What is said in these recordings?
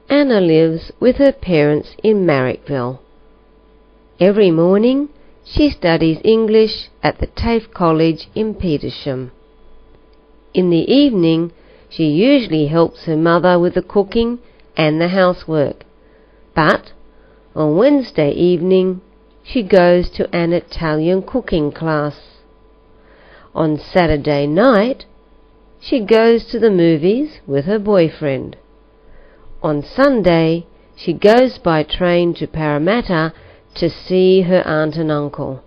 Anna lives with her parents in Marrickville. Every morning she studies English at the TAFE College in Petersham. In the evening she usually helps her mother with the cooking and the housework, but on Wednesday evening she goes to an Italian cooking class. On Saturday night she goes to the movies with her boyfriend. On Sunday she goes by train to Parramatta to see her aunt and uncle.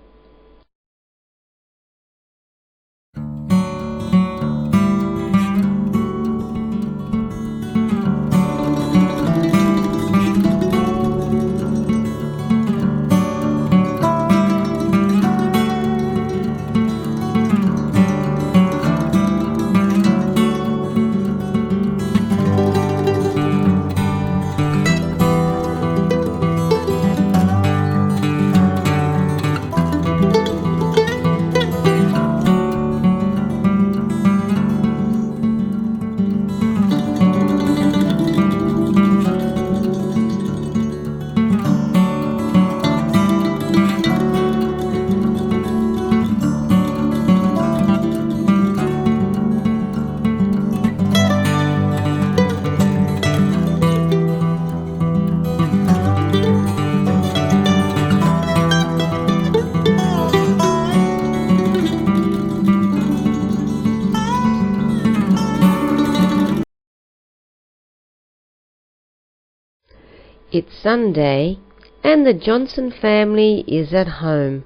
It's Sunday and the Johnson family is at home.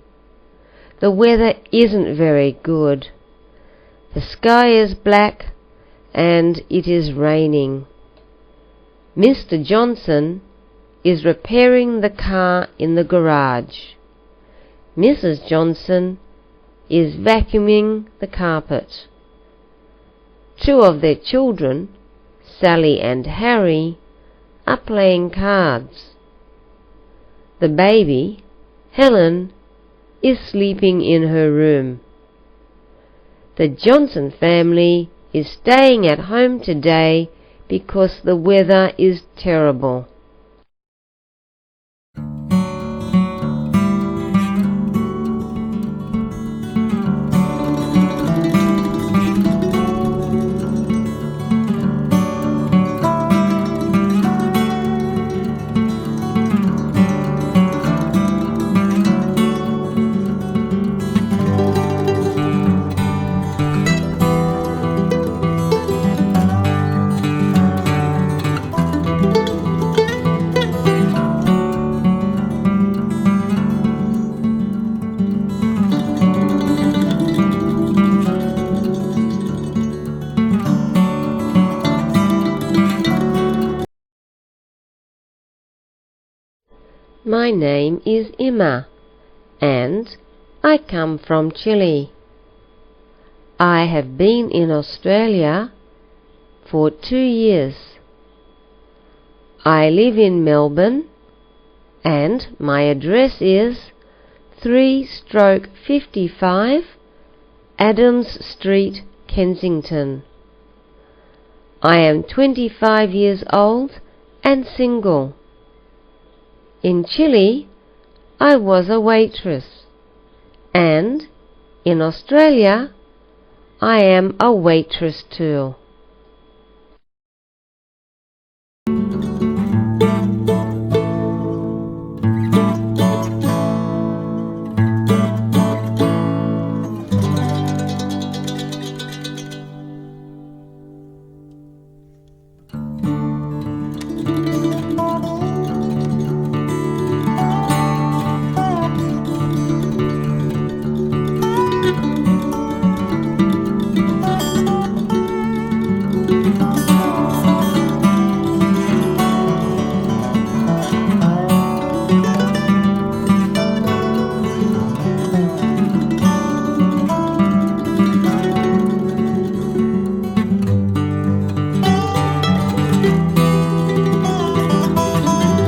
The weather isn't very good. The sky is black and it is raining. Mr. Johnson is repairing the car in the garage. Mrs. Johnson is vacuuming the carpet. Two of their children, Sally and Harry, are playing cards. The baby, Helen, is sleeping in her room. The Johnson family is staying at home today because the weather is terrible. My name is Emma, and I come from Chile. I have been in Australia for 2 years. I live in Melbourne, and my address is 3/55 Adams Street, Kensington. I am 25 years old and single. In Chile, I was a waitress, and in Australia, I am a waitress too.